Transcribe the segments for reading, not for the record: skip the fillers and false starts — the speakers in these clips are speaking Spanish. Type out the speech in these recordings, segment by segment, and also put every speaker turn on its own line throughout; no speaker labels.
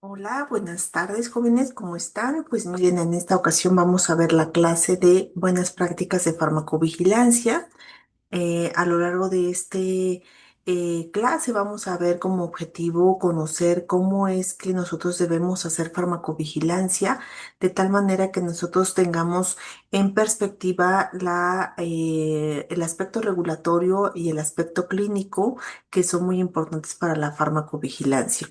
Hola, buenas tardes, jóvenes, ¿cómo están? Pues miren, en esta ocasión vamos a ver la clase de buenas prácticas de farmacovigilancia. A lo largo de este clase vamos a ver como objetivo conocer cómo es que nosotros debemos hacer farmacovigilancia de tal manera que nosotros tengamos en perspectiva el aspecto regulatorio y el aspecto clínico que son muy importantes para la farmacovigilancia.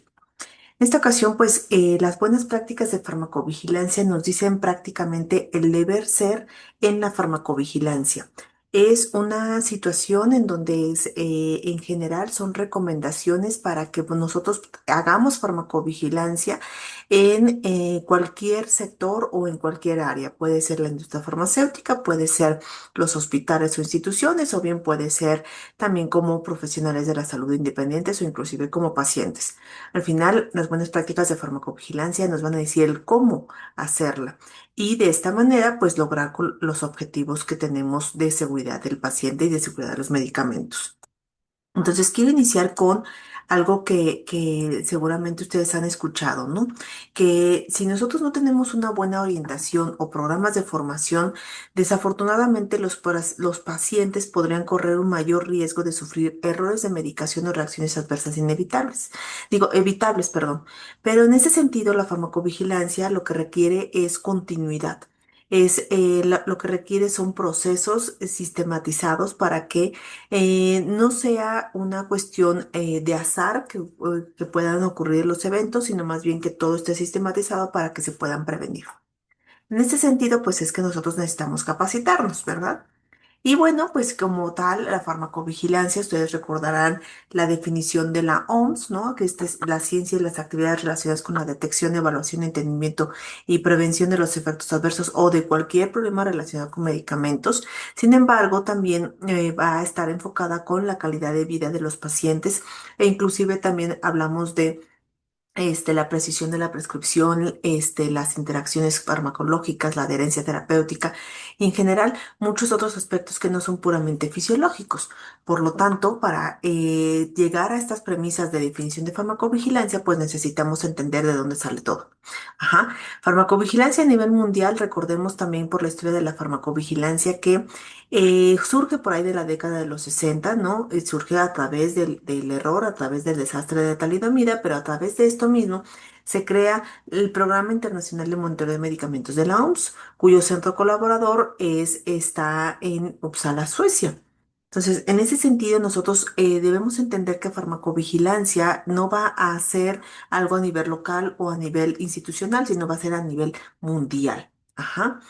En esta ocasión, pues las buenas prácticas de farmacovigilancia nos dicen prácticamente el deber ser en la farmacovigilancia. Es una situación en donde en general son recomendaciones para que pues, nosotros hagamos farmacovigilancia en cualquier sector o en cualquier área. Puede ser la industria farmacéutica, puede ser los hospitales o instituciones, o bien puede ser también como profesionales de la salud independientes o inclusive como pacientes. Al final, las buenas prácticas de farmacovigilancia nos van a decir el cómo hacerla y de esta manera, pues lograr los objetivos que tenemos de seguridad del paciente y de seguridad de los medicamentos. Entonces, quiero iniciar con algo que seguramente ustedes han escuchado, ¿no? Que si nosotros no tenemos una buena orientación o programas de formación, desafortunadamente los pacientes podrían correr un mayor riesgo de sufrir errores de medicación o reacciones adversas inevitables. Digo, evitables, perdón. Pero en ese sentido, la farmacovigilancia lo que requiere es continuidad. Lo que requiere son procesos sistematizados para que no sea una cuestión de azar que puedan ocurrir los eventos, sino más bien que todo esté sistematizado para que se puedan prevenir. En este sentido, pues es que nosotros necesitamos capacitarnos, ¿verdad? Y bueno, pues como tal, la farmacovigilancia, ustedes recordarán la definición de la OMS, ¿no? Que esta es la ciencia y las actividades relacionadas con la detección, evaluación, entendimiento y prevención de los efectos adversos o de cualquier problema relacionado con medicamentos. Sin embargo, también va a estar enfocada con la calidad de vida de los pacientes e inclusive también hablamos de la precisión de la prescripción, las interacciones farmacológicas, la adherencia terapéutica y en general muchos otros aspectos que no son puramente fisiológicos. Por lo tanto, para llegar a estas premisas de definición de farmacovigilancia, pues necesitamos entender de dónde sale todo. Ajá. Farmacovigilancia a nivel mundial, recordemos también por la historia de la farmacovigilancia que surge por ahí de la década de los 60, ¿no? Surge a través del error, a través del desastre de talidomida, pero a través de esto mismo se crea el Programa Internacional de Monitoreo de Medicamentos de la OMS, cuyo centro colaborador está en Uppsala, Suecia. Entonces, en ese sentido, nosotros debemos entender que farmacovigilancia no va a ser algo a nivel local o a nivel institucional, sino va a ser a nivel mundial. Ajá.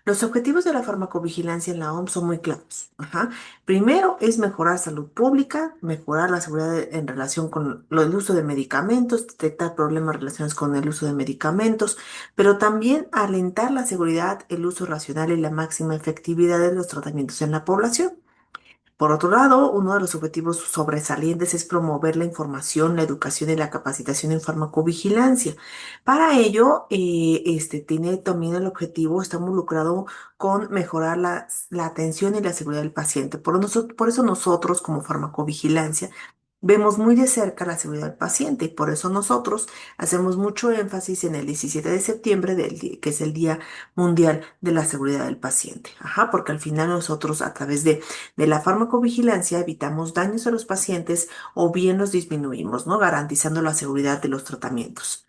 Los objetivos de la farmacovigilancia en la OMS son muy claros. Ajá. Primero es mejorar salud pública, mejorar la seguridad en relación con el uso de medicamentos, detectar problemas relacionados con el uso de medicamentos, pero también alentar la seguridad, el uso racional y la máxima efectividad de los tratamientos en la población. Por otro lado, uno de los objetivos sobresalientes es promover la información, la educación y la capacitación en farmacovigilancia. Para ello, tiene también el objetivo, está involucrado con mejorar la atención y la seguridad del paciente. Por eso nosotros, como farmacovigilancia, vemos muy de cerca la seguridad del paciente y por eso nosotros hacemos mucho énfasis en el 17 de septiembre, que es el Día Mundial de la Seguridad del Paciente. Ajá, porque al final nosotros a través de la farmacovigilancia evitamos daños a los pacientes o bien los disminuimos, ¿no? Garantizando la seguridad de los tratamientos.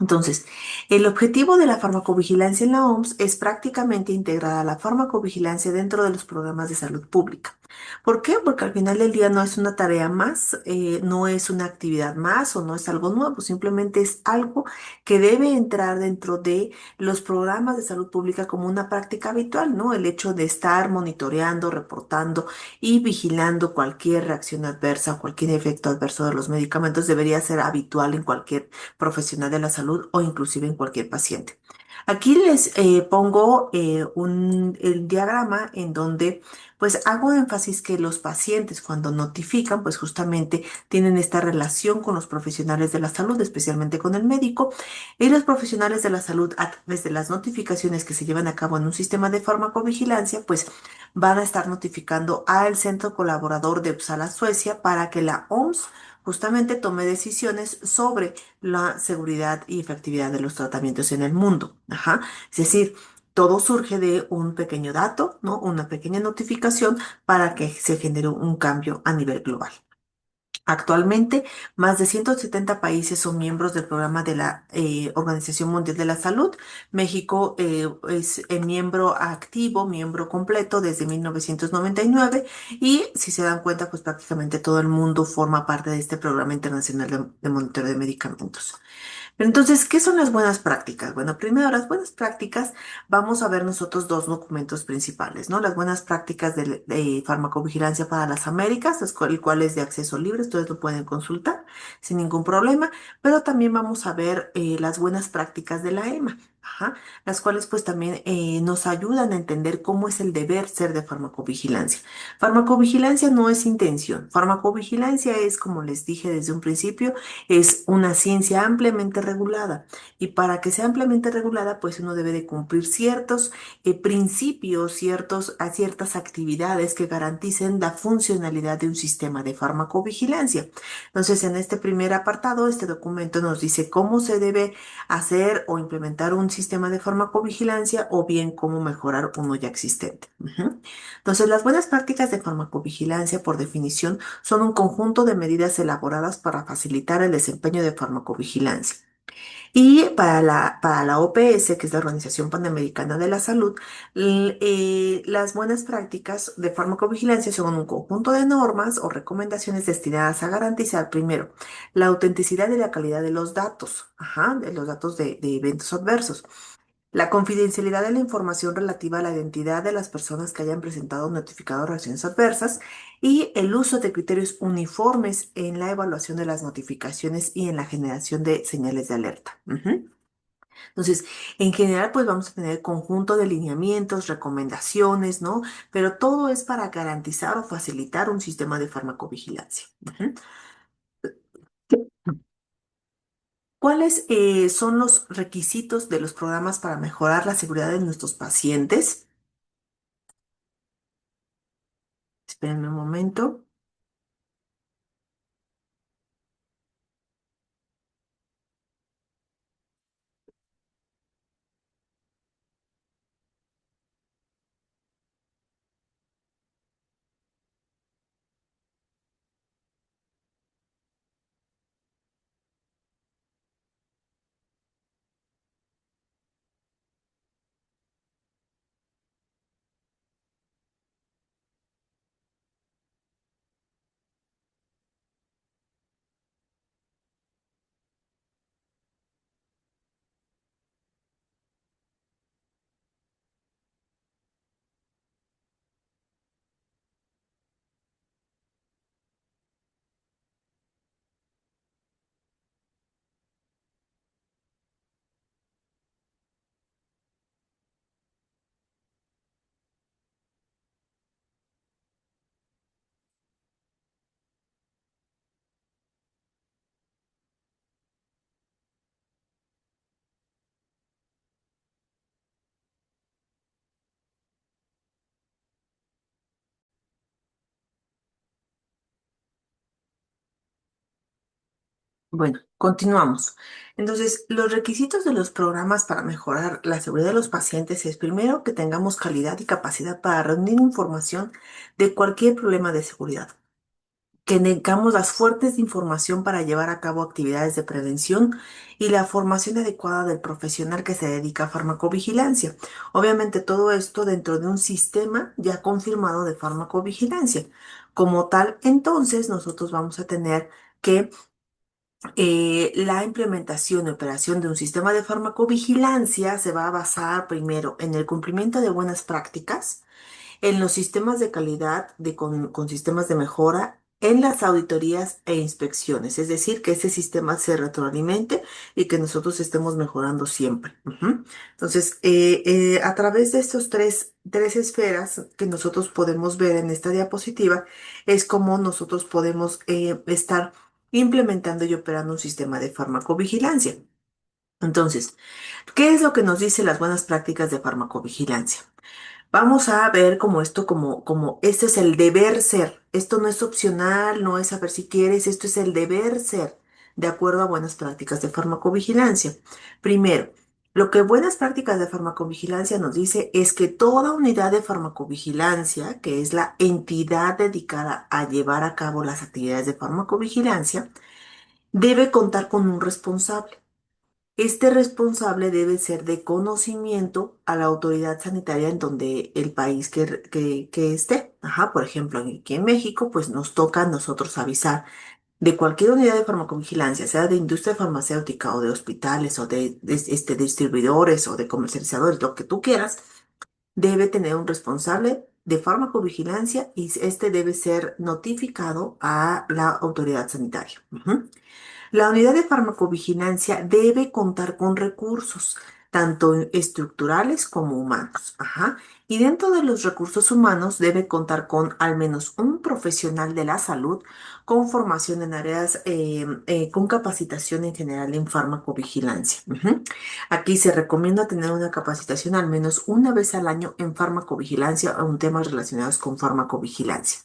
Entonces, el objetivo de la farmacovigilancia en la OMS es prácticamente integrar a la farmacovigilancia dentro de los programas de salud pública. ¿Por qué? Porque al final del día no es una tarea más, no es una actividad más o no es algo nuevo, simplemente es algo que debe entrar dentro de los programas de salud pública como una práctica habitual, ¿no? El hecho de estar monitoreando, reportando y vigilando cualquier reacción adversa o cualquier efecto adverso de los medicamentos debería ser habitual en cualquier profesional de la salud o inclusive en cualquier paciente. Aquí les pongo el diagrama en donde pues hago énfasis que los pacientes cuando notifican pues justamente tienen esta relación con los profesionales de la salud, especialmente con el médico, y los profesionales de la salud a través de las notificaciones que se llevan a cabo en un sistema de farmacovigilancia pues van a estar notificando al centro colaborador de Uppsala, Suecia, para que la OMS justamente tome decisiones sobre la seguridad y efectividad de los tratamientos en el mundo. Ajá. Es decir, todo surge de un pequeño dato, ¿no? Una pequeña notificación para que se genere un cambio a nivel global. Actualmente, más de 170 países son miembros del programa de la Organización Mundial de la Salud. México es miembro activo, miembro completo desde 1999 y si se dan cuenta, pues prácticamente todo el mundo forma parte de este programa internacional de monitoreo de medicamentos. Pero entonces, ¿qué son las buenas prácticas? Bueno, primero, las buenas prácticas, vamos a ver nosotros dos documentos principales, ¿no? Las buenas prácticas de farmacovigilancia para las Américas, el cual es de acceso libre, ustedes lo pueden consultar sin ningún problema, pero también vamos a ver las buenas prácticas de la EMA. Ajá, las cuales pues también nos ayudan a entender cómo es el deber ser de farmacovigilancia. Farmacovigilancia no es intención, farmacovigilancia es, como les dije desde un principio, es una ciencia ampliamente regulada y para que sea ampliamente regulada, pues uno debe de cumplir ciertos principios, ciertas actividades que garanticen la funcionalidad de un sistema de farmacovigilancia. Entonces, en este primer apartado, este documento nos dice cómo se debe hacer o implementar un sistema de farmacovigilancia o bien cómo mejorar uno ya existente. Ujú. Entonces, las buenas prácticas de farmacovigilancia, por definición, son un conjunto de medidas elaboradas para facilitar el desempeño de farmacovigilancia. Y para la OPS, que es la Organización Panamericana de la Salud, las buenas prácticas de farmacovigilancia son un conjunto de normas o recomendaciones destinadas a garantizar, primero, la autenticidad y la calidad de los datos, ajá, de los datos de eventos adversos. La confidencialidad de la información relativa a la identidad de las personas que hayan presentado o notificado reacciones adversas y el uso de criterios uniformes en la evaluación de las notificaciones y en la generación de señales de alerta. Ujú. Entonces, en general, pues vamos a tener conjunto de lineamientos, recomendaciones, ¿no? Pero todo es para garantizar o facilitar un sistema de farmacovigilancia. Ujú. ¿Cuáles son los requisitos de los programas para mejorar la seguridad de nuestros pacientes? Espérenme un momento. Bueno, continuamos. Entonces, los requisitos de los programas para mejorar la seguridad de los pacientes es primero que tengamos calidad y capacidad para reunir información de cualquier problema de seguridad, que tengamos las fuentes de información para llevar a cabo actividades de prevención y la formación adecuada del profesional que se dedica a farmacovigilancia. Obviamente todo esto dentro de un sistema ya confirmado de farmacovigilancia. Como tal, entonces nosotros vamos a tener que la implementación y operación de un sistema de farmacovigilancia se va a basar primero en el cumplimiento de buenas prácticas, en los sistemas de calidad con sistemas de mejora, en las auditorías e inspecciones, es decir, que ese sistema se retroalimente y que nosotros estemos mejorando siempre. Ujú. Entonces, a través de estos tres esferas que nosotros podemos ver en esta diapositiva, es como nosotros podemos estar implementando y operando un sistema de farmacovigilancia. Entonces, ¿qué es lo que nos dice las buenas prácticas de farmacovigilancia? Vamos a ver como esto, como este es el deber ser. Esto no es opcional, no es a ver si quieres, esto es el deber ser, de acuerdo a buenas prácticas de farmacovigilancia. Primero, lo que buenas prácticas de farmacovigilancia nos dice es que toda unidad de farmacovigilancia, que es la entidad dedicada a llevar a cabo las actividades de farmacovigilancia, debe contar con un responsable. Este responsable debe ser de conocimiento a la autoridad sanitaria en donde el país que esté. Ajá, por ejemplo, aquí en México, pues nos toca a nosotros avisar de cualquier unidad de farmacovigilancia, sea de industria farmacéutica o de hospitales o de distribuidores o de comercializadores, lo que tú quieras, debe tener un responsable de farmacovigilancia y este debe ser notificado a la autoridad sanitaria. Ujú. La unidad de farmacovigilancia debe contar con recursos, tanto estructurales como humanos. Ajá. Y dentro de los recursos humanos debe contar con al menos un profesional de la salud con formación en áreas, con capacitación en general en farmacovigilancia. Ujú. Aquí se recomienda tener una capacitación al menos una vez al año en farmacovigilancia o en temas relacionados con farmacovigilancia.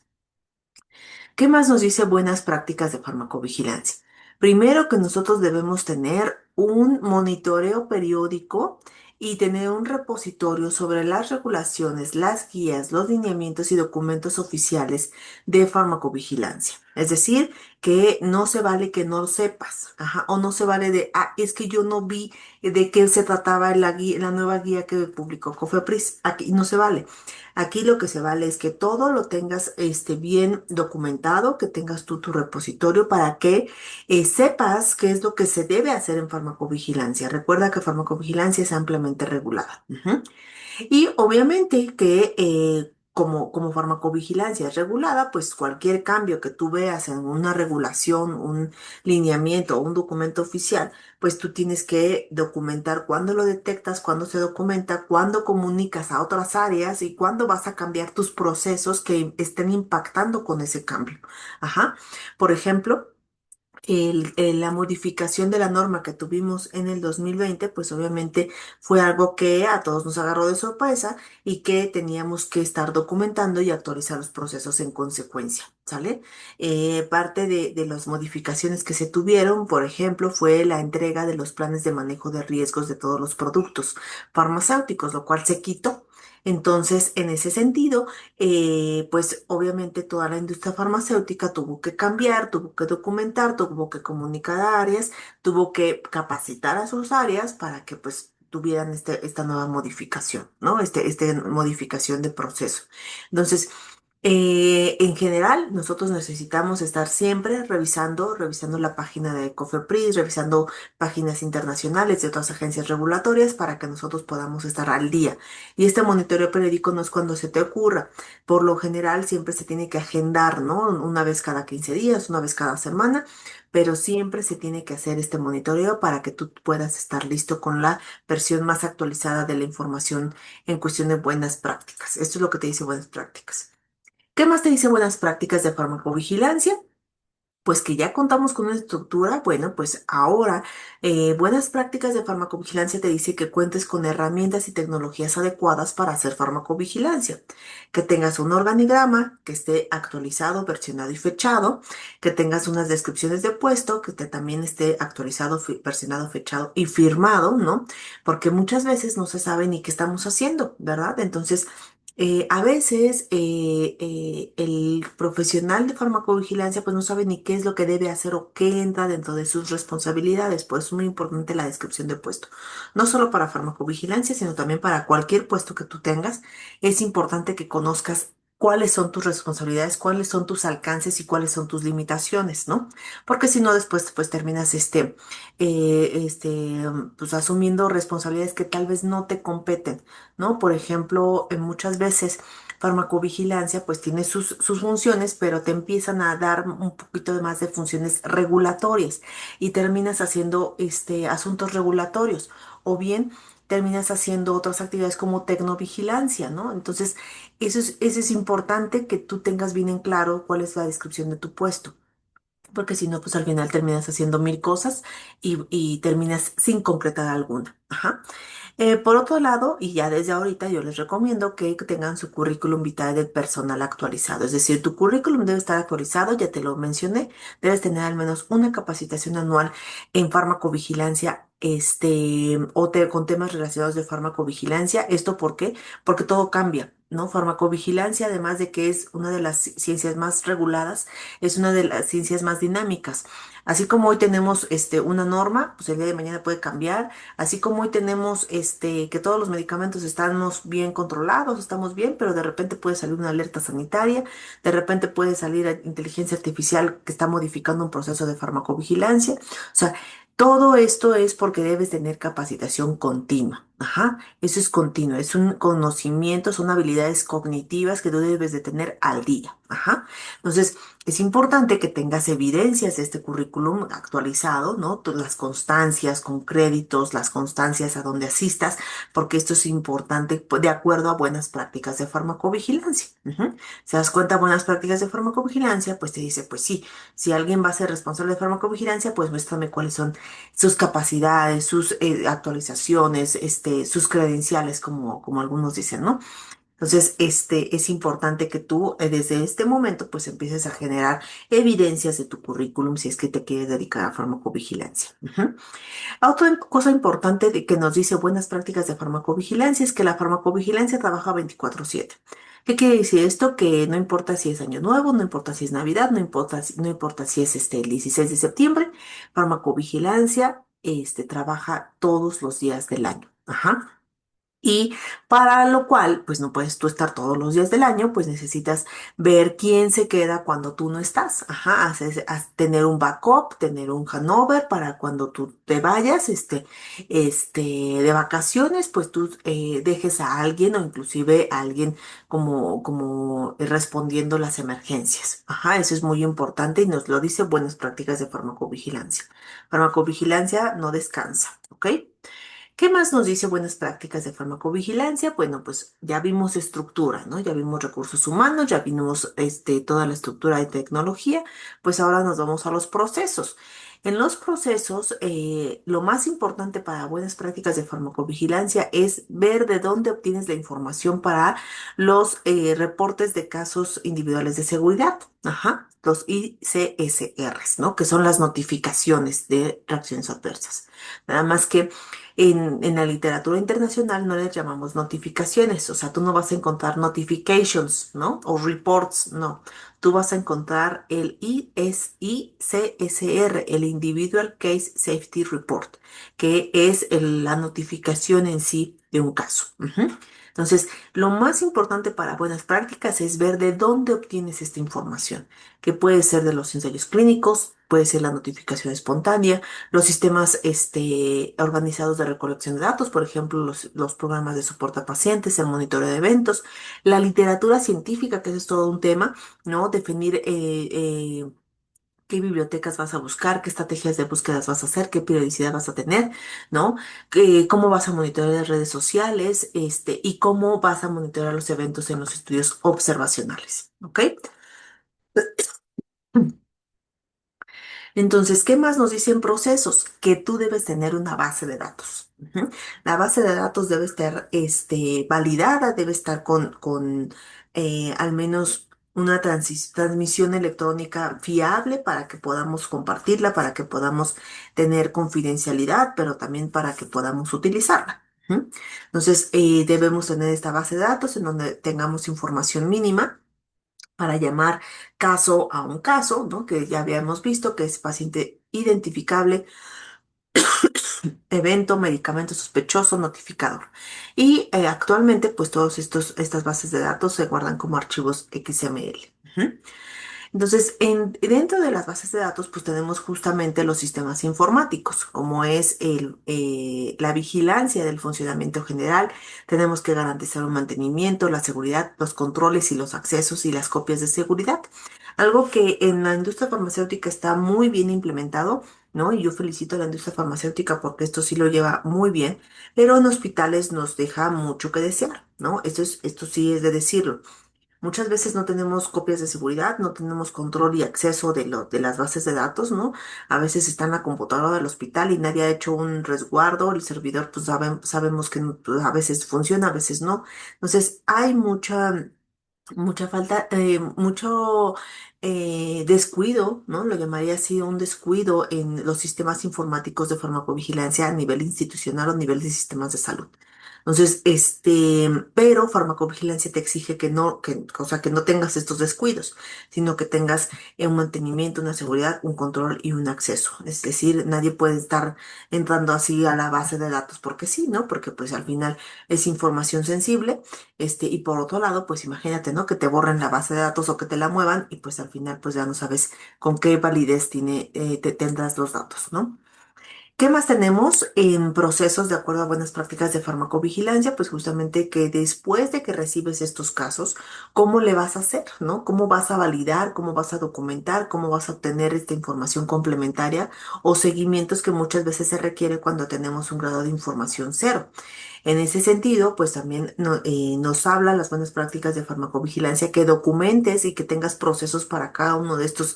¿Qué más nos dice buenas prácticas de farmacovigilancia? Primero que nosotros debemos tener un monitoreo periódico y tener un repositorio sobre las regulaciones, las guías, los lineamientos y documentos oficiales de farmacovigilancia. Es decir, que no se vale que no lo sepas, ajá, o no se vale de, es que yo no vi de qué se trataba la guía, la nueva guía que publicó Cofepris. Aquí no se vale. Aquí lo que se vale es que todo lo tengas bien documentado, que tengas tú tu repositorio para que sepas qué es lo que se debe hacer en farmacovigilancia. Recuerda que farmacovigilancia es ampliamente regulada. Ujú. Y obviamente que como farmacovigilancia es regulada, pues cualquier cambio que tú veas en una regulación, un lineamiento o un documento oficial, pues tú tienes que documentar cuándo lo detectas, cuándo se documenta, cuándo comunicas a otras áreas y cuándo vas a cambiar tus procesos que estén impactando con ese cambio. Ajá. Por ejemplo, la modificación de la norma que tuvimos en el 2020, pues obviamente fue algo que a todos nos agarró de sorpresa y que teníamos que estar documentando y actualizar los procesos en consecuencia, ¿sale? Parte de las modificaciones que se tuvieron, por ejemplo, fue la entrega de los planes de manejo de riesgos de todos los productos farmacéuticos, lo cual se quitó. Entonces, en ese sentido, pues obviamente toda la industria farmacéutica tuvo que cambiar, tuvo que documentar, tuvo que comunicar a áreas, tuvo que capacitar a sus áreas para que pues tuvieran esta nueva modificación, ¿no? Este modificación de proceso. Entonces, en general, nosotros necesitamos estar siempre revisando la página de COFEPRIS, revisando páginas internacionales de otras agencias regulatorias para que nosotros podamos estar al día. Y este monitoreo periódico no es cuando se te ocurra. Por lo general siempre se tiene que agendar, ¿no? Una vez cada 15 días, una vez cada semana, pero siempre se tiene que hacer este monitoreo para que tú puedas estar listo con la versión más actualizada de la información en cuestión de buenas prácticas. Esto es lo que te dice buenas prácticas. ¿Qué más te dice buenas prácticas de farmacovigilancia? Pues que ya contamos con una estructura, bueno, pues ahora buenas prácticas de farmacovigilancia te dice que cuentes con herramientas y tecnologías adecuadas para hacer farmacovigilancia, que tengas un organigrama que esté actualizado, versionado y fechado, que tengas unas descripciones de puesto, también esté actualizado, versionado, fechado y firmado, ¿no? Porque muchas veces no se sabe ni qué estamos haciendo, ¿verdad? Entonces, a veces el profesional de farmacovigilancia pues no sabe ni qué es lo que debe hacer o qué entra dentro de sus responsabilidades, por eso es muy importante la descripción de puesto. No solo para farmacovigilancia, sino también para cualquier puesto que tú tengas, es importante que conozcas cuáles son tus responsabilidades, cuáles son tus alcances y cuáles son tus limitaciones, ¿no? Porque si no, después pues terminas pues asumiendo responsabilidades que tal vez no te competen. ¿No? Por ejemplo, muchas veces farmacovigilancia pues tiene sus funciones, pero te empiezan a dar un poquito de más de funciones regulatorias y terminas haciendo asuntos regulatorios o bien terminas haciendo otras actividades como tecnovigilancia, ¿no? Entonces, eso es importante que tú tengas bien en claro cuál es la descripción de tu puesto. porque si no, pues al final terminas haciendo mil cosas y terminas sin concretar alguna. Ajá. Por otro lado, y ya desde ahorita yo les recomiendo que tengan su currículum vitae del personal actualizado. Es decir, tu currículum debe estar actualizado, ya te lo mencioné, debes tener al menos una capacitación anual en farmacovigilancia, con temas relacionados de farmacovigilancia. ¿Esto por qué? Porque todo cambia, ¿no? Farmacovigilancia, además de que es una de las ciencias más reguladas, es una de las ciencias más dinámicas. Así como hoy tenemos una norma, pues el día de mañana puede cambiar. Así como hoy tenemos que todos los medicamentos estamos bien controlados, estamos bien, pero de repente puede salir una alerta sanitaria, de repente puede salir inteligencia artificial que está modificando un proceso de farmacovigilancia. O sea, todo esto es porque debes tener capacitación continua. Ajá, eso es continuo, es un conocimiento, son habilidades cognitivas que tú debes de tener al día. Ajá. Entonces, es importante que tengas evidencias de este currículum actualizado, ¿no? Las constancias con créditos, las constancias a donde asistas, porque esto es importante de acuerdo a buenas prácticas de farmacovigilancia. Ujú. ¿Se das cuenta? Buenas prácticas de farmacovigilancia, pues te dice, pues sí, si alguien va a ser responsable de farmacovigilancia, pues muéstrame cuáles son sus capacidades, sus actualizaciones, sus credenciales, como algunos dicen, ¿no? Entonces, es importante que tú desde este momento pues empieces a generar evidencias de tu currículum si es que te quieres dedicar a farmacovigilancia. Ujú. Otra cosa importante de que nos dice buenas prácticas de farmacovigilancia es que la farmacovigilancia trabaja 24/7. ¿Qué quiere decir esto? Que no importa si es Año Nuevo, no importa si es Navidad, no importa si es el 16 de septiembre, farmacovigilancia trabaja todos los días del año. Ajá. Y para lo cual, pues no puedes tú estar todos los días del año, pues necesitas ver quién se queda cuando tú no estás. Ajá, tener un backup, tener un handover para cuando tú te vayas, de vacaciones, pues tú dejes a alguien o inclusive a alguien como respondiendo las emergencias. Ajá, eso es muy importante y nos lo dice buenas prácticas de farmacovigilancia. Farmacovigilancia no descansa, ¿ok? ¿Qué más nos dice buenas prácticas de farmacovigilancia? Bueno, pues ya vimos estructura, ¿no? Ya vimos recursos humanos, ya vimos toda la estructura de tecnología, pues ahora nos vamos a los procesos. En los procesos, lo más importante para buenas prácticas de farmacovigilancia es ver de dónde obtienes la información para los reportes de casos individuales de seguridad. Ajá, los ICSRs, ¿no? Que son las notificaciones de reacciones adversas. Nada más que en la literatura internacional no les llamamos notificaciones, o sea, tú no vas a encontrar notifications, ¿no? O reports, no. Tú vas a encontrar el ISICSR, el Individual Case Safety Report, que es la notificación en sí de un caso. Ujú. Entonces, lo más importante para buenas prácticas es ver de dónde obtienes esta información, que puede ser de los ensayos clínicos, puede ser la notificación espontánea, los sistemas organizados de recolección de datos, por ejemplo, los programas de soporte a pacientes, el monitoreo de eventos, la literatura científica, que eso es todo un tema, ¿no? Definir qué bibliotecas vas a buscar, qué estrategias de búsquedas vas a hacer, qué periodicidad vas a tener, ¿no? Cómo vas a monitorear las redes sociales, y cómo vas a monitorear los eventos en los estudios observacionales, ¿ok? Entonces, ¿qué más nos dicen procesos? Que tú debes tener una base de datos. Ujú. La base de datos debe estar validada, debe estar con al menos una transmisión electrónica fiable para que podamos compartirla, para que podamos tener confidencialidad, pero también para que podamos utilizarla. Ujú. Entonces, debemos tener esta base de datos en donde tengamos información mínima para llamar caso a un caso, ¿no? Que ya habíamos visto que es paciente identificable, evento, medicamento sospechoso, notificador. Y actualmente, pues estas bases de datos se guardan como archivos XML. Ujú. Entonces, dentro de las bases de datos, pues tenemos justamente los sistemas informáticos, como es la vigilancia del funcionamiento general. Tenemos que garantizar un mantenimiento, la seguridad, los controles y los accesos y las copias de seguridad. Algo que en la industria farmacéutica está muy bien implementado, ¿no? Y yo felicito a la industria farmacéutica porque esto sí lo lleva muy bien, pero en hospitales nos deja mucho que desear, ¿no? Esto sí es de decirlo. Muchas veces no tenemos copias de seguridad, no tenemos control y acceso de las bases de datos, ¿no? A veces está en la computadora del hospital y nadie ha hecho un resguardo, el servidor pues sabemos que pues, a veces funciona, a veces no. Entonces hay mucha falta, mucho descuido, ¿no? Lo llamaría así un descuido en los sistemas informáticos de farmacovigilancia a nivel institucional o a nivel de sistemas de salud. Entonces, pero farmacovigilancia te exige o sea, que no tengas estos descuidos, sino que tengas un mantenimiento, una seguridad, un control y un acceso. Es decir, nadie puede estar entrando así a la base de datos porque sí, ¿no? Porque pues al final es información sensible, y por otro lado, pues imagínate, ¿no? Que te borren la base de datos o que te la muevan y pues al final pues ya no sabes con qué validez te tendrás los datos, ¿no? ¿Qué más tenemos en procesos de acuerdo a buenas prácticas de farmacovigilancia? Pues justamente que después de que recibes estos casos, ¿cómo le vas a hacer, ¿no? ¿Cómo vas a validar, cómo vas a documentar, cómo vas a obtener esta información complementaria o seguimientos que muchas veces se requiere cuando tenemos un grado de información cero? En ese sentido, pues también nos habla las buenas prácticas de farmacovigilancia que documentes y que tengas procesos para cada uno de estos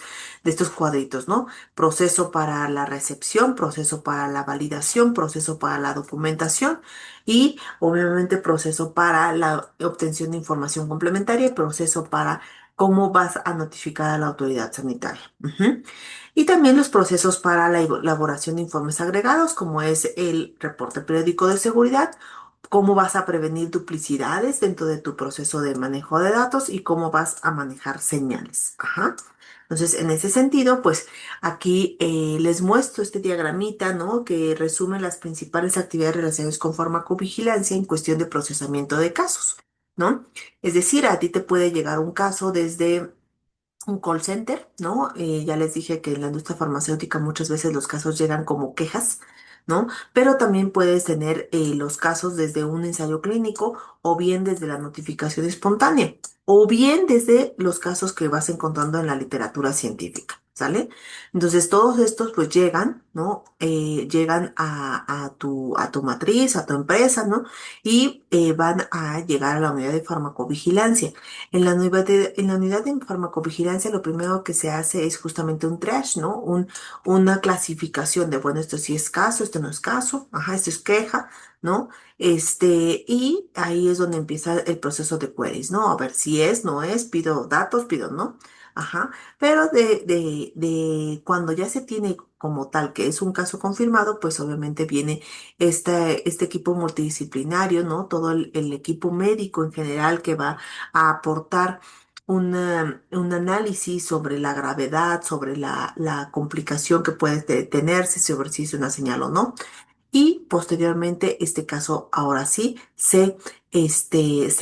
cuadritos, ¿no? Proceso para la recepción, proceso para la validación, proceso para la documentación y obviamente proceso para la obtención de información complementaria y proceso para cómo vas a notificar a la autoridad sanitaria. Ujú. Y también los procesos para la elaboración de informes agregados, como es el reporte periódico de seguridad, cómo vas a prevenir duplicidades dentro de tu proceso de manejo de datos y cómo vas a manejar señales. Ajá. Entonces, en ese sentido, pues aquí les muestro este diagramita, ¿no? Que resume las principales actividades relacionadas con farmacovigilancia en cuestión de procesamiento de casos, ¿no? Es decir, a ti te puede llegar un caso desde un call center, ¿no? Ya les dije que en la industria farmacéutica muchas veces los casos llegan como quejas, ¿no? Pero también puedes tener los casos desde un ensayo clínico o bien desde la notificación espontánea o bien desde los casos que vas encontrando en la literatura científica, ¿sale? Entonces todos estos pues llegan, ¿no? Llegan a tu matriz, a tu empresa, ¿no? Y van a llegar a la unidad de farmacovigilancia. En la unidad de farmacovigilancia lo primero que se hace es justamente un triage, ¿no? Una clasificación de, bueno, esto sí es caso, esto no es caso, ajá, esto es queja, ¿no? Y ahí es donde empieza el proceso de queries, ¿no? A ver si es, no es, pido datos, pido no, ajá. Pero de cuando ya se tiene como tal que es un caso confirmado, pues obviamente viene este equipo multidisciplinario, ¿no? Todo el equipo médico en general que va a aportar un análisis sobre la gravedad, sobre la complicación que puede tenerse, sobre si es una señal o no. Y posteriormente, este caso ahora sí se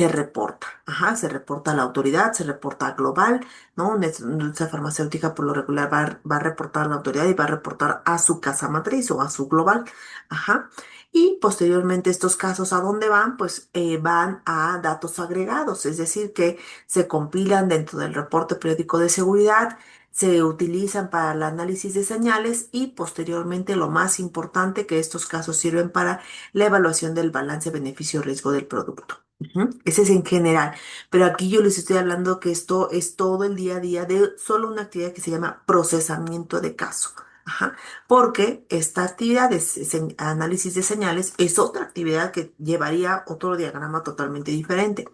reporta. Ajá, se reporta a la autoridad, se reporta a global, ¿no? Una industria farmacéutica por lo regular va a reportar a la autoridad y va a reportar a su casa matriz o a su global. Ajá. Y posteriormente estos casos, ¿a dónde van? Pues van a datos agregados, es decir, que se compilan dentro del reporte periódico de seguridad, se utilizan para el análisis de señales y posteriormente lo más importante que estos casos sirven para la evaluación del balance beneficio-riesgo del producto. Ujú. Ese es en general, pero aquí yo les estoy hablando que esto es todo el día a día de solo una actividad que se llama procesamiento de caso. Ajá, porque esta actividad de análisis de señales es otra actividad que llevaría otro diagrama totalmente diferente.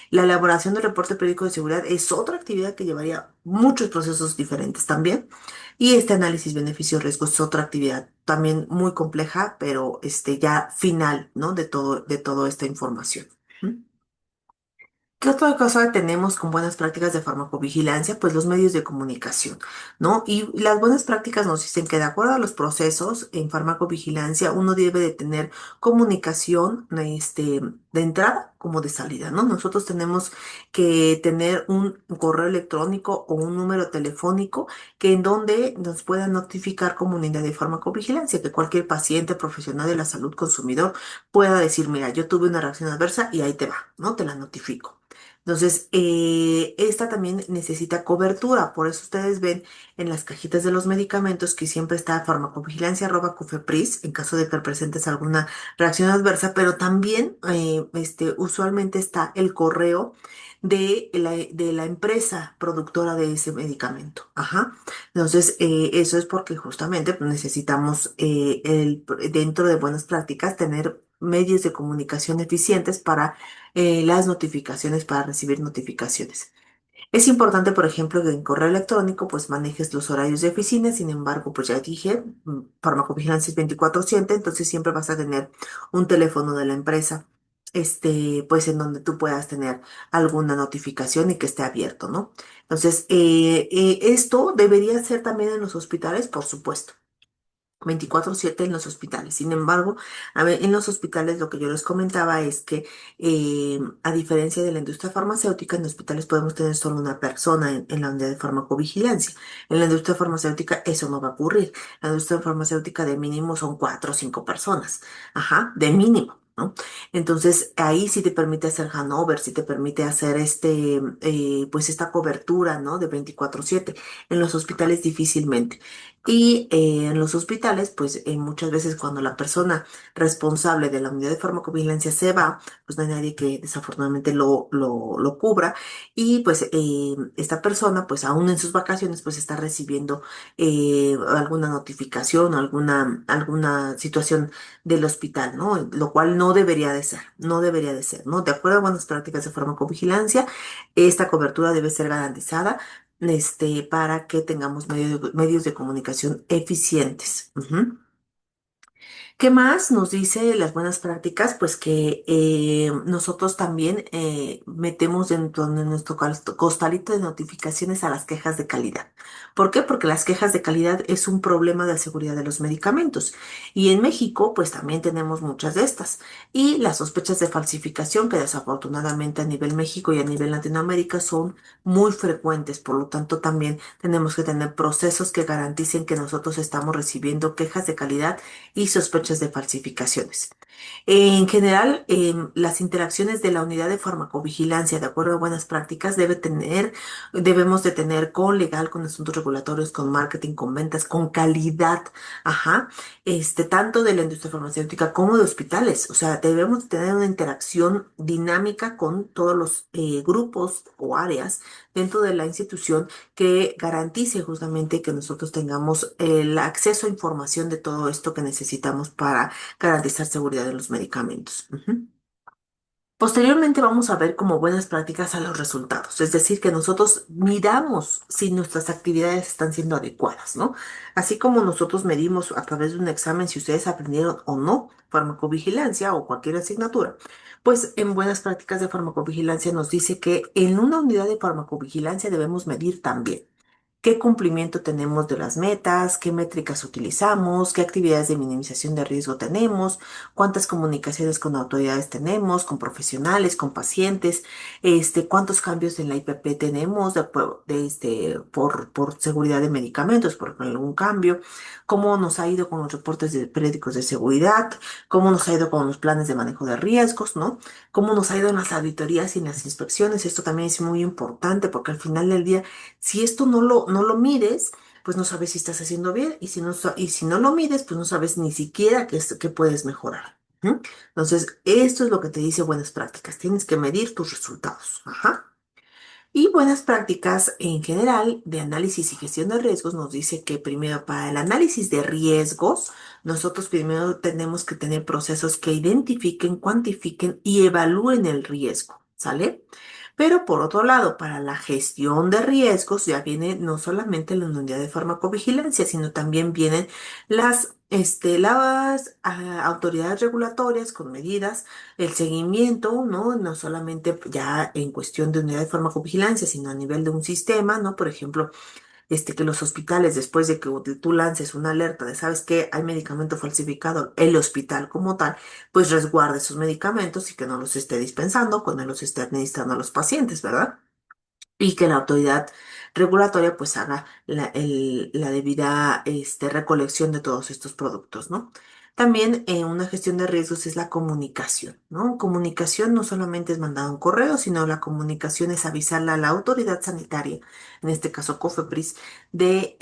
La elaboración del reporte periódico de seguridad es otra actividad que llevaría muchos procesos diferentes también. Y este análisis beneficio-riesgo es otra actividad también muy compleja, pero ya final, ¿no? De toda esta información. ¿Mm? ¿Qué otra cosa tenemos con buenas prácticas de farmacovigilancia? Pues los medios de comunicación, ¿no? Y las buenas prácticas nos dicen que de acuerdo a los procesos en farmacovigilancia, uno debe de tener comunicación, de entrada como de salida, ¿no? Nosotros tenemos que tener un correo electrónico o un número telefónico que en donde nos puedan notificar como unidad de farmacovigilancia, que cualquier paciente profesional de la salud consumidor pueda decir, mira, yo tuve una reacción adversa y ahí te va, ¿no? Te la notifico. Entonces, esta también necesita cobertura, por eso ustedes ven en las cajitas de los medicamentos que siempre está farmacovigilancia@cofepris en caso de que presentes alguna reacción adversa, pero también usualmente está el correo de la empresa productora de ese medicamento. Ajá. Entonces, eso es porque justamente pues, necesitamos dentro de buenas prácticas tener medios de comunicación eficientes para las notificaciones, para recibir notificaciones. Es importante, por ejemplo, que en correo electrónico pues manejes los horarios de oficina, sin embargo, pues ya dije, farmacovigilancia es 24/7, entonces siempre vas a tener un teléfono de la empresa, pues en donde tú puedas tener alguna notificación y que esté abierto, ¿no? Entonces, esto debería ser también en los hospitales, por supuesto. 24/7 en los hospitales. Sin embargo, a ver, en los hospitales lo que yo les comentaba es que a diferencia de la industria farmacéutica, en los hospitales podemos tener solo una persona en la unidad de farmacovigilancia. En la industria farmacéutica eso no va a ocurrir. La industria farmacéutica de mínimo son 4 o 5 personas. Ajá, de mínimo. ¿No? Entonces, ahí sí te permite hacer handover, sí te permite hacer pues esta cobertura, ¿no? De 24/7. En los hospitales difícilmente. Y en los hospitales, pues muchas veces cuando la persona responsable de la unidad de farmacovigilancia se va, pues no hay nadie que desafortunadamente lo cubra. Y pues esta persona, pues aún en sus vacaciones, pues está recibiendo alguna notificación o alguna situación del hospital, ¿no? Lo cual no debería de ser, no debería de ser, ¿no? De acuerdo a buenas prácticas de farmacovigilancia, esta cobertura debe ser garantizada para que tengamos medios de comunicación eficientes. Ujú. ¿Qué más nos dice las buenas prácticas? Pues que nosotros también metemos dentro de nuestro costalito de notificaciones a las quejas de calidad. ¿Por qué? Porque las quejas de calidad es un problema de seguridad de los medicamentos. Y en México, pues también tenemos muchas de estas. Y las sospechas de falsificación, que desafortunadamente a nivel México y a nivel Latinoamérica son muy frecuentes. Por lo tanto, también tenemos que tener procesos que garanticen que nosotros estamos recibiendo quejas de calidad y sospechas de falsificaciones. En general, las interacciones de la unidad de farmacovigilancia, de acuerdo a buenas prácticas, debemos de tener con legal, con asuntos regulatorios, con marketing, con ventas, con calidad, ajá, tanto de la industria farmacéutica como de hospitales. O sea, debemos tener una interacción dinámica con todos los grupos o áreas dentro de la institución que garantice justamente que nosotros tengamos el acceso a información de todo esto que necesitamos para garantizar seguridad de los medicamentos. Ujú. Posteriormente vamos a ver como buenas prácticas a los resultados, es decir, que nosotros midamos si nuestras actividades están siendo adecuadas, ¿no? Así como nosotros medimos a través de un examen si ustedes aprendieron o no farmacovigilancia o cualquier asignatura, pues en buenas prácticas de farmacovigilancia nos dice que en una unidad de farmacovigilancia debemos medir también qué cumplimiento tenemos de las metas, qué métricas utilizamos, qué actividades de minimización de riesgo tenemos, cuántas comunicaciones con autoridades tenemos, con profesionales, con pacientes, cuántos cambios en la IPP tenemos por seguridad de medicamentos, por algún cambio, cómo nos ha ido con los reportes de periódicos de seguridad, cómo nos ha ido con los planes de manejo de riesgos, ¿no? Cómo nos ha ido en las auditorías y en las inspecciones. Esto también es muy importante porque al final del día si esto no lo mides, pues no sabes si estás haciendo bien y si no lo mides, pues no sabes ni siquiera qué puedes mejorar. ¿M? Entonces, esto es lo que te dice buenas prácticas. Tienes que medir tus resultados. Ajá. Y buenas prácticas en general de análisis y gestión de riesgos nos dice que primero para el análisis de riesgos, nosotros primero tenemos que tener procesos que identifiquen, cuantifiquen y evalúen el riesgo, ¿sale? Pero por otro lado, para la gestión de riesgos ya viene no solamente la unidad de farmacovigilancia, sino también vienen las autoridades regulatorias con medidas, el seguimiento, ¿no? No solamente ya en cuestión de unidad de farmacovigilancia, sino a nivel de un sistema, ¿no? Por ejemplo, que los hospitales, después de que tú lances una alerta de, ¿sabes qué? Hay medicamento falsificado, el hospital como tal, pues resguarde esos medicamentos y que no los esté dispensando, cuando los esté administrando a los pacientes, ¿verdad? Y que la autoridad regulatoria pues haga la debida recolección de todos estos productos, ¿no? También una gestión de riesgos es la comunicación, ¿no? Comunicación no solamente es mandar un correo, sino la comunicación es avisarle a la autoridad sanitaria, en este caso COFEPRIS, de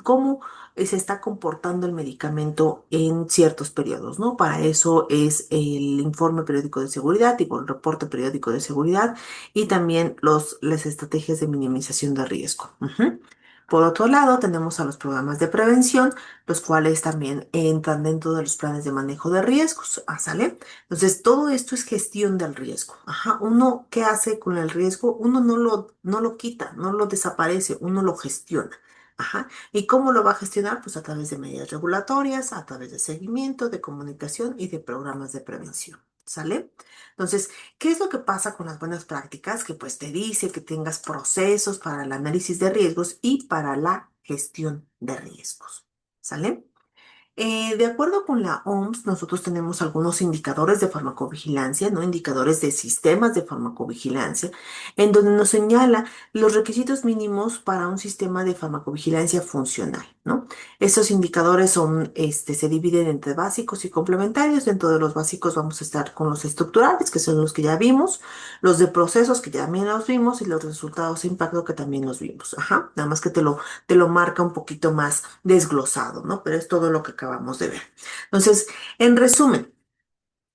cómo se está comportando el medicamento en ciertos periodos, ¿no? Para eso es el informe periódico de seguridad, tipo el reporte periódico de seguridad y también las estrategias de minimización de riesgo. Ujú. Por otro lado, tenemos a los programas de prevención, los cuales también entran dentro de los planes de manejo de riesgos. ¿Sale? Entonces, todo esto es gestión del riesgo. Ajá. Uno, ¿qué hace con el riesgo? Uno no lo quita, no lo desaparece, uno lo gestiona. Ajá. ¿Y cómo lo va a gestionar? Pues a través de medidas regulatorias, a través de seguimiento, de comunicación y de programas de prevención. ¿Sale? Entonces, ¿qué es lo que pasa con las buenas prácticas? Que pues te dice que tengas procesos para el análisis de riesgos y para la gestión de riesgos. ¿Sale? De acuerdo con la OMS, nosotros tenemos algunos indicadores de farmacovigilancia, ¿no? Indicadores de sistemas de farmacovigilancia, en donde nos señala los requisitos mínimos para un sistema de farmacovigilancia funcional, ¿no? Estos indicadores se dividen entre básicos y complementarios. Dentro de los básicos vamos a estar con los estructurales, que son los que ya vimos, los de procesos, que ya también los vimos, y los resultados de impacto, que también los vimos. Ajá, nada más que te lo marca un poquito más desglosado, ¿no? Pero es todo lo que acabamos de ver. Entonces, en resumen,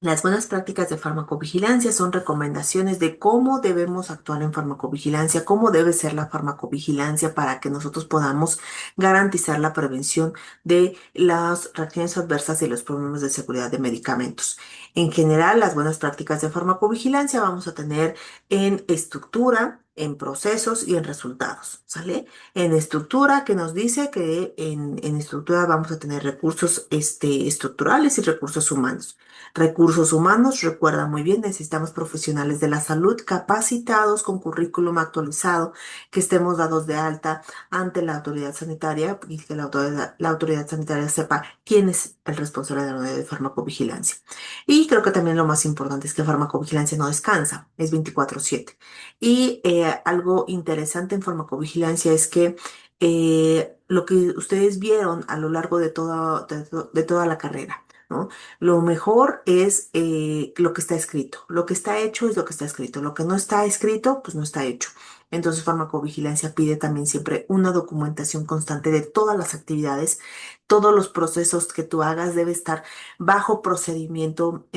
las buenas prácticas de farmacovigilancia son recomendaciones de cómo debemos actuar en farmacovigilancia, cómo debe ser la farmacovigilancia para que nosotros podamos garantizar la prevención de las reacciones adversas y los problemas de seguridad de medicamentos. En general, las buenas prácticas de farmacovigilancia vamos a tener en estructura, en procesos y en resultados, ¿sale? En estructura, que nos dice que en estructura vamos a tener recursos estructurales y recursos humanos. Recursos humanos, recuerda muy bien, necesitamos profesionales de la salud capacitados con currículum actualizado, que estemos dados de alta ante la autoridad sanitaria y que la autoridad sanitaria sepa quién es el responsable de la unidad de farmacovigilancia. Y creo que también lo más importante es que farmacovigilancia no descansa, es 24/7. Y algo interesante en farmacovigilancia es que lo que ustedes vieron a lo largo de toda la carrera, ¿no? Lo mejor es lo que está escrito. Lo que está hecho es lo que está escrito. Lo que no está escrito, pues no está hecho. Entonces, farmacovigilancia pide también siempre una documentación constante de todas las actividades, todos los procesos que tú hagas debe estar bajo procedimiento,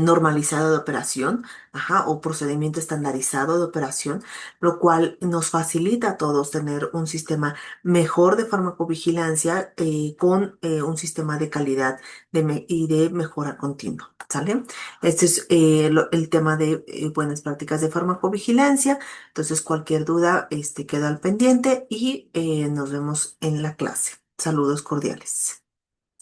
normalizado de operación, ajá, o procedimiento estandarizado de operación, lo cual nos facilita a todos tener un sistema mejor de farmacovigilancia con un sistema de calidad y de mejora continua. ¿Sale? Este es el tema de buenas prácticas de farmacovigilancia. Entonces, cualquier duda, queda al pendiente y nos vemos en la clase. Saludos cordiales.